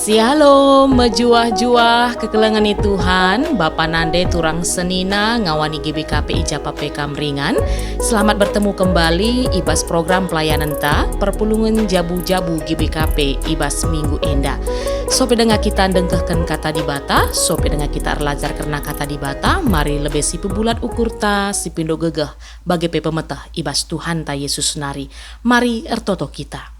Shalom, mejuah-juah kekelengan Tuhan, Bapa Nande Turang Senina, ngawani GBKP Ijapa PK Meringan. Selamat bertemu kembali ibas program pelayanan ta, perpulungan jabu-jabu GBKP ibas minggu enda. Sope dengar kita dengkehkan kata di bata, sope dengar kita erlajar karena kata di bata, mari lebih si pebulat ukur ta, si pindo gegeh, bagi pemetah ibas Tuhan ta Yesus nari. Mari ertoto kita.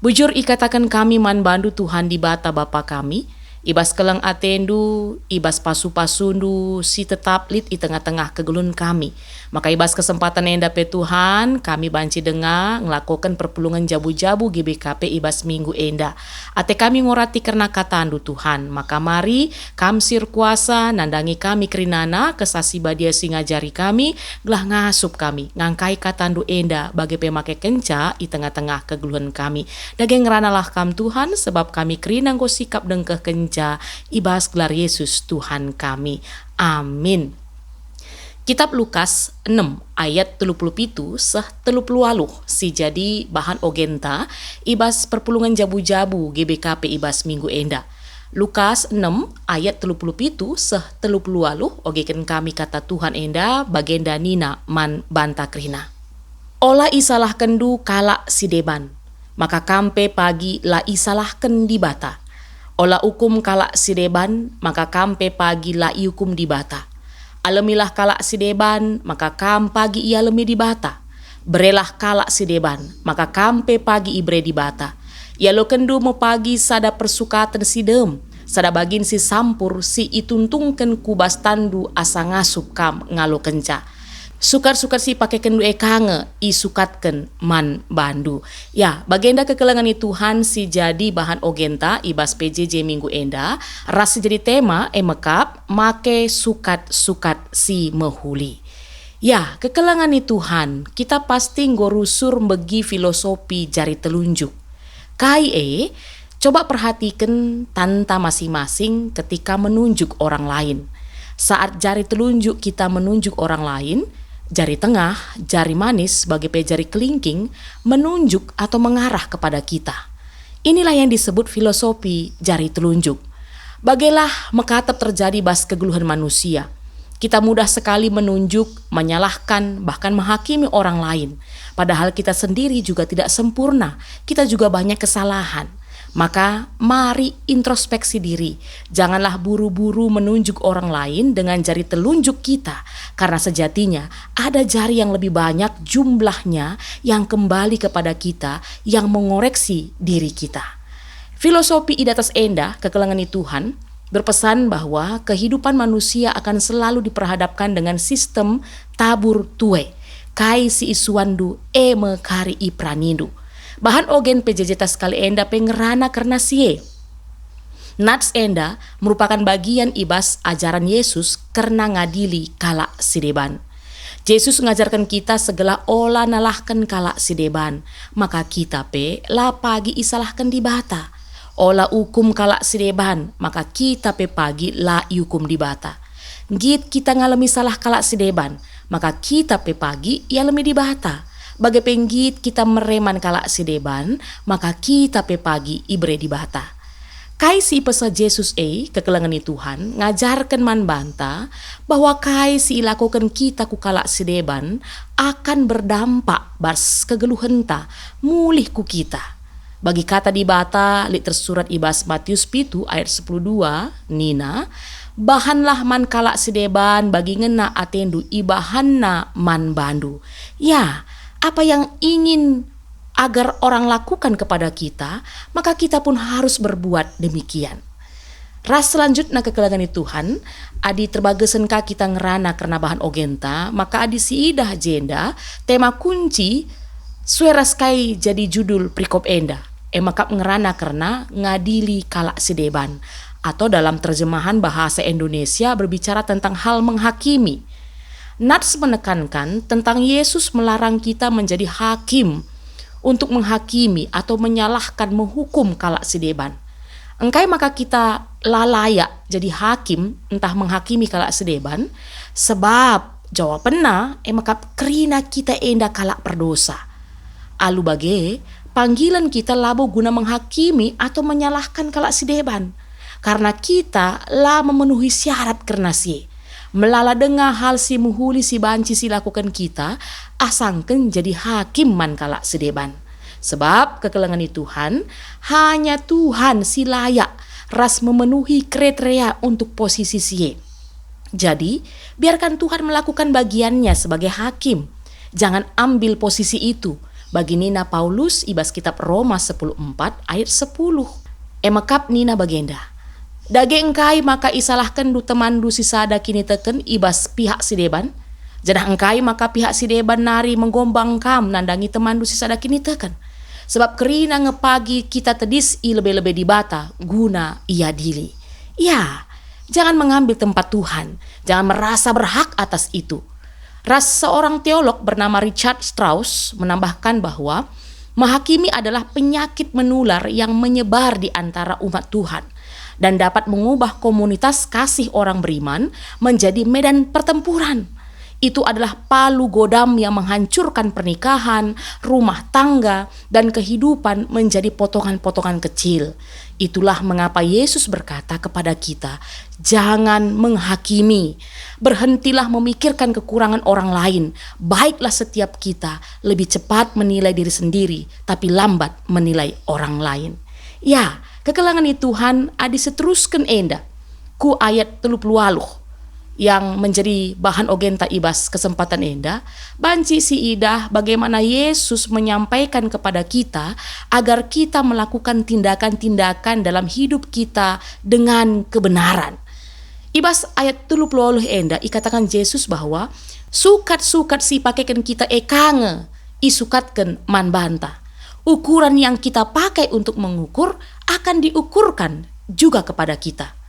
Bujur ikatakan kami man bandu Tuhan di bata Bapa kami, ibas keleng atendu, ibas pasu-pasundu, si tetap lit di tengah-tengah kegelun kami. Maka ibas kesempatan enda pe Tuhan, kami banci dengar ngelakukan perpulungan jabu-jabu GBKP ibas minggu enda. Ate kami ngorati karena katandu Tuhan, maka mari kamsir kuasa nandangi kami kerinana, kesasi badia singajari kami, gelah ngasup kami, ngangkai katandu enda bagi pemake kenca di tengah-tengah kegeluhan kami. Daging ngeranalah kam Tuhan, sebab kami kerinang ko sikap dengkeh kenca, ibas gelar Yesus Tuhan kami. Amin. Kitab Lukas 6 ayat 37 seh 38 si jadi bahan ogenta ibas perpulungan jabu-jabu GBKP ibas minggu enda. Lukas 6 ayat 37 seh 38 ogeken kami kata Tuhan enda bagenda nina man banta krina. Ola isalah kendu kala si deban, maka kampe pagi la isalah kendi bata. Ola hukum kala si deban, maka kampe pagi la iukum di bata. Alamilah kalak si deban, maka kam pagi ia lemi di bata. Berelah kalak si deban, maka kampe pagi ibre di bata. Ya lo kendu mo pagi sada persukatan si dem, sada bagin si sampur si ituntungken kubas tandu asa ngasup kam ngalo kenca. Sukar-sukar si pakai kendu kange isukatken man bandu. Ya, bagenda kekelengan Tuhan si jadi bahan ogenta ibas PJJ minggu enda, ras jadi tema emekap make sukat-sukat si mehuli. Ya, kekelengan Tuhan, kita pasti ngorusur begi filosofi jari telunjuk. Coba perhatikan tanta masing-masing ketika menunjuk orang lain. Saat jari telunjuk kita menunjuk orang lain, jari tengah, jari manis sebagai jari kelingking menunjuk atau mengarah kepada kita. Inilah yang disebut filosofi jari telunjuk. Bagailah mekatap terjadi bas kegeluhan manusia. Kita mudah sekali menunjuk, menyalahkan, bahkan menghakimi orang lain. Padahal kita sendiri juga tidak sempurna. Kita juga banyak kesalahan. Maka mari introspeksi diri. Janganlah buru-buru menunjuk orang lain dengan jari telunjuk kita. Karena sejatinya ada jari yang lebih banyak jumlahnya yang kembali kepada kita, yang mengoreksi diri kita. Filosofi idatas enda, kekelengan Tuhan, berpesan bahwa kehidupan manusia akan selalu diperhadapkan dengan sistem tabur tue. Kai si isuandu mekari ipranindu. Bahan ogen PJJ tas kali enda pengerana karena sie. Nats enda merupakan bagian ibas ajaran Yesus karena ngadili kala sideban. Yesus mengajarkan kita segala olah nalahkan kala sideban, maka kita la pagi isalahkan di bata. Olah hukum kala sideban, maka kita pagi la iukum di bata. Git kita ngalami salah kala sideban, maka kita pagi ia lemi di bata. Bagai penggit kita mereman kalak si deban, maka kita pagi ibre di bata. Kai si pesa Yesus kekelengan Tuhan ngajarkan man banta bahwa kai si ilakukan kita ku kalak si deban akan berdampak bas kegeluhan ta mulih ku kita. Bagi kata di bata lit tersurat ibas Matius 7 ayat 10:2 nina, bahanlah man kalak si deban bagi ngena atendu ibahanna man bandu. Ya, apa yang ingin agar orang lakukan kepada kita, maka kita pun harus berbuat demikian. Ras selanjutnya kekelengan Tuhan, adi terbagesen ka kita ngerana karena bahan ogenta, maka adi siidah jenda, tema kunci sueras kai jadi judul prikop enda. Emakap ngerana karena ngadili kalak sideban, atau dalam terjemahan bahasa Indonesia berbicara tentang hal menghakimi. Nats menekankan tentang Yesus melarang kita menjadi hakim untuk menghakimi atau menyalahkan menghukum kalak sideban. Engkai maka kita layak jadi hakim entah menghakimi kalak sideban, sebab jawabannya emakap kerina kita enda kalak perdosa. Alu bage panggilan kita labo guna menghakimi atau menyalahkan kalak si deban. Karena kita lah memenuhi syarat kerna si. Melala dengar hal si muhuli si banci si lakukan kita, asangken jadi hakim man kalak si deban. Sebab kekelengan Tuhan, hanya Tuhan si layak ras memenuhi kriteria untuk posisi si. Jadi, biarkan Tuhan melakukan bagiannya sebagai hakim. Jangan ambil posisi itu. Bagi Nina Paulus ibas kitab Roma 10:4 ayat 10. Emakap Nina bagenda. Dage engkai maka isalahkan du temandu si sada kini teken ibas pihak si deban. Jadah engkai maka pihak si deban nari menggombang kam nandangi temandu si sada kini teken. Sebab kerina ngepagi kita tedis i lebih-lebih dibata guna ia dili. Ya, jangan mengambil tempat Tuhan. Jangan merasa berhak atas itu. Seorang teolog bernama Richard Strauss menambahkan bahwa menghakimi adalah penyakit menular yang menyebar di antara umat Tuhan dan dapat mengubah komunitas kasih orang beriman menjadi medan pertempuran. Itu adalah palu godam yang menghancurkan pernikahan, rumah tangga, dan kehidupan menjadi potongan-potongan kecil. Itulah mengapa Yesus berkata kepada kita, jangan menghakimi. Berhentilah memikirkan kekurangan orang lain. Baiklah setiap kita lebih cepat menilai diri sendiri, tapi lambat menilai orang lain. Ya, kekelangan Tuhan adi seteruskan enda. Ku ayat 30 yang menjadi bahan ogenta ibas kesempatan enda, banci si idah bagaimana Yesus menyampaikan kepada kita agar kita melakukan tindakan-tindakan dalam hidup kita dengan kebenaran. Ibas ayat 30 enda ikatakan Yesus bahwa sukat-sukat si pakaikan kita ekange isukatkan man banta. Ukuran yang kita pakai untuk mengukur akan diukurkan juga kepada kita.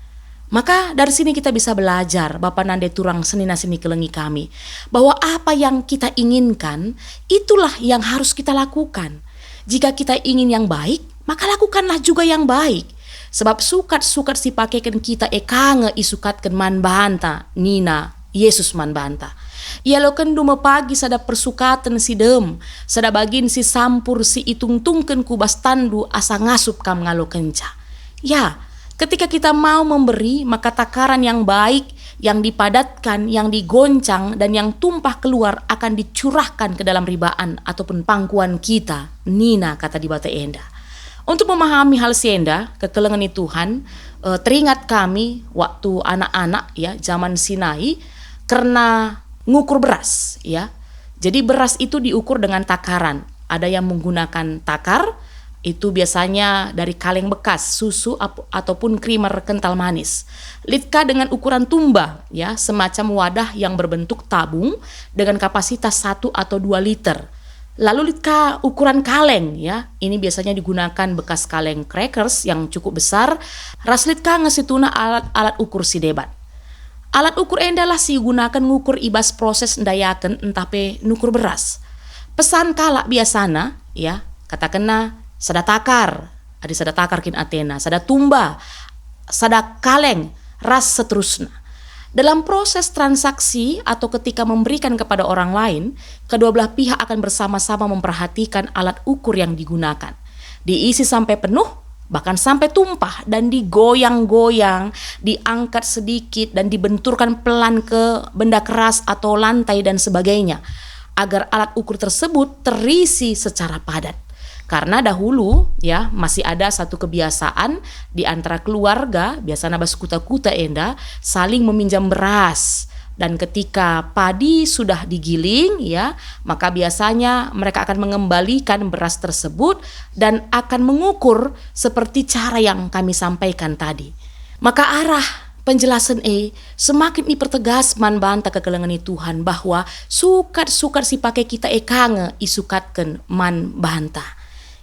Maka dari sini kita bisa belajar, Bapak Nande Turang Senina Sini Kelengi kami, bahwa apa yang kita inginkan, itulah yang harus kita lakukan. Jika kita ingin yang baik, maka lakukanlah juga yang baik. Sebab sukat-sukat si pakaikan kita ekange isukatkan man banta, Nina, Yesus man banta. Ia loken dume pagi sada persukatan si dem, sada bagin si sampur si itung-tungken kubas tandu asa ngasup kam ngalo kenca. Ya, ketika kita mau memberi, maka takaran yang baik, yang dipadatkan, yang digoncang, dan yang tumpah keluar akan dicurahkan ke dalam ribaan ataupun pangkuan kita. Nina kata di bata enda. Untuk memahami hal sienda, kekelengan Tuhan, teringat kami waktu anak-anak ya zaman Sinai karena ngukur beras ya. Jadi beras itu diukur dengan takaran. Ada yang menggunakan takar, itu biasanya dari kaleng bekas, susu ataupun krimer kental manis. Litka dengan ukuran tumba ya, semacam wadah yang berbentuk tabung dengan kapasitas 1 atau 2 liter. Lalu litka ukuran kaleng ya, ini biasanya digunakan bekas kaleng crackers yang cukup besar. Ras litka ngesituna alat ukur si debat. Alat ukur endalah si gunakan ngukur ibas proses ndayaken entah pe nukur beras. Pesan kalak biasana ya, katakanlah sada takar, ada sada takar kin Athena, sada tumba, sada kaleng, ras seterusnya. Dalam proses transaksi atau ketika memberikan kepada orang lain, kedua belah pihak akan bersama-sama memperhatikan alat ukur yang digunakan. Diisi sampai penuh, bahkan sampai tumpah dan digoyang-goyang, diangkat sedikit dan dibenturkan pelan ke benda keras atau lantai dan sebagainya, agar alat ukur tersebut terisi secara padat. Karena dahulu ya masih ada satu kebiasaan di antara keluarga, biasanya bas kuta-kuta enda, saling meminjam beras. Dan ketika padi sudah digiling ya, maka biasanya mereka akan mengembalikan beras tersebut dan akan mengukur seperti cara yang kami sampaikan tadi. Maka arah penjelasan semakin dipertegas man banta kekelengan Tuhan bahwa sukat-sukat si pakai kita ekange isukatken man banta.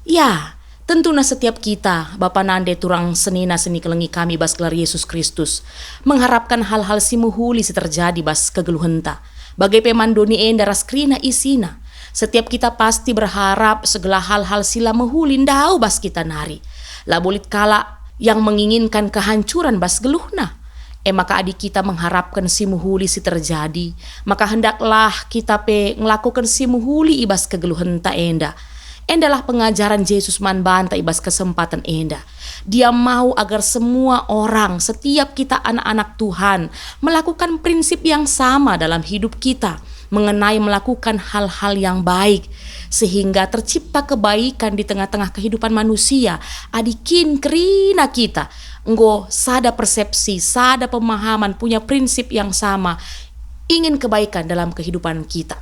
Ya, tentunya setiap kita, Bapak Nande Turang Senina Seni Kelengi kami bas gelar Yesus Kristus, mengharapkan hal-hal si muhuli si terjadi bas kegeluhenta. Bagai pemandoni enda ras krina isina. Setiap kita pasti berharap segala hal-hal sila muhuli ndau bas kita nari. Labulit kala yang menginginkan kehancuran bas geluhna. Maka adik kita mengharapkan si muhuli si terjadi. Maka hendaklah kita ngelakukan si muhuli ibas kegeluhenta enda. Endalah pengajaran Yesus man banta ibas kesempatan enda. Dia mau agar semua orang, setiap kita anak-anak Tuhan, melakukan prinsip yang sama dalam hidup kita, mengenai melakukan hal-hal yang baik, sehingga tercipta kebaikan di tengah-tengah kehidupan manusia. Adikin kerina kita enggo sada persepsi, sada pemahaman, punya prinsip yang sama, ingin kebaikan dalam kehidupan kita.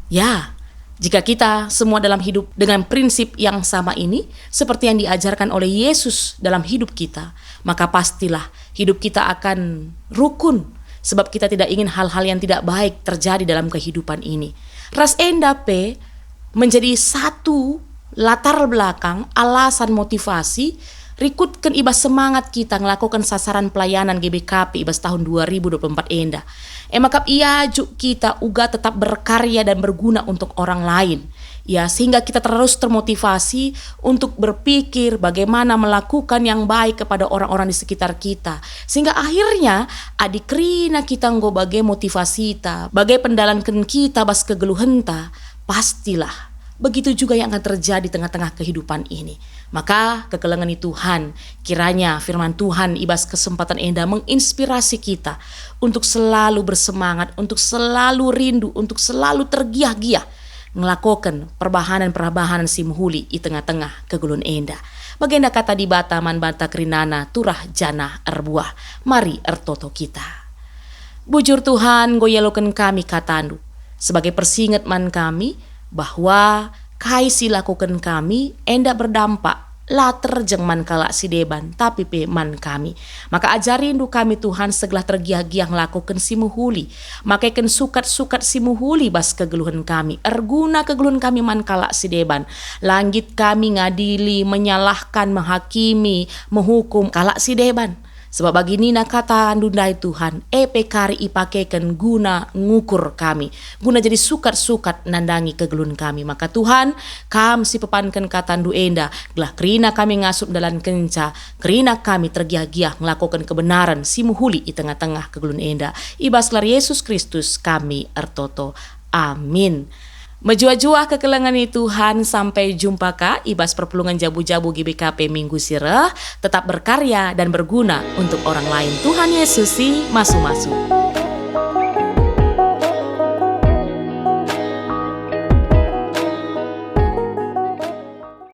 Ya, jika kita semua dalam hidup dengan prinsip yang sama ini, seperti yang diajarkan oleh Yesus dalam hidup kita, maka pastilah hidup kita akan rukun, sebab kita tidak ingin hal-hal yang tidak baik terjadi dalam kehidupan ini. Ras endape menjadi satu latar belakang, alasan motivasi, rikutkan ibas semangat kita melakukan sasaran pelayanan GBKP ibas tahun 2024 enda. Makap iaju kita uga tetap berkarya dan berguna untuk orang lain. Ya, sehingga kita terus termotivasi untuk berpikir bagaimana melakukan yang baik kepada orang-orang di sekitar kita. Sehingga akhirnya adikrina kita nggo bagai motivasi ta, bagai pendalankan kita bas kegeluhenta, pastilah begitu juga yang akan terjadi di tengah-tengah kehidupan ini. Maka kekelengan Tuhan, kiranya firman Tuhan ibas kesempatan enda menginspirasi kita untuk selalu bersemangat, untuk selalu rindu, untuk selalu tergiah-giah melakukan perbahanan-perbahanan simuhuli di tengah-tengah kegulun enda. Bagenda kata di bata man bata krinana turah janah erbuah. Mari ertoto kita. Bujur Tuhan goyeloken kami katandu sebagai persingat man kami bahwa kai si lakukan kami enda berdampak later jeng man kalak si deban tapi pe man kami. Maka ajari indu kami Tuhan segala tergiah-giah lakukan simuhuli, makaikan sukat-sukat simuhuli bas kegeluhan kami, erguna kegeluhan kami man kalak si deban. Langit kami ngadili, menyalahkan, menghakimi, menghukum kalak si deban. Sebab bagi nina kata andundai Tuhan, kari ipakaikan guna ngukur kami, guna jadi sukat-sukat nandangi kegelun kami. Maka Tuhan, kam si pepankan kata andu enda, gelah kerina kami ngasup dalam kenca, kerina kami tergiah-giah melakukan kebenaran simuhuli di tengah-tengah kegelun enda. Ibaslar Yesus Kristus kami ertoto. Amin. Menjua-jua kekelengan Tuhan, sampai jumpa ka ibas perpulungan jabu-jabu GBKP minggu sirah, tetap berkarya dan berguna untuk orang lain. Tuhan Yesus si masu-masu.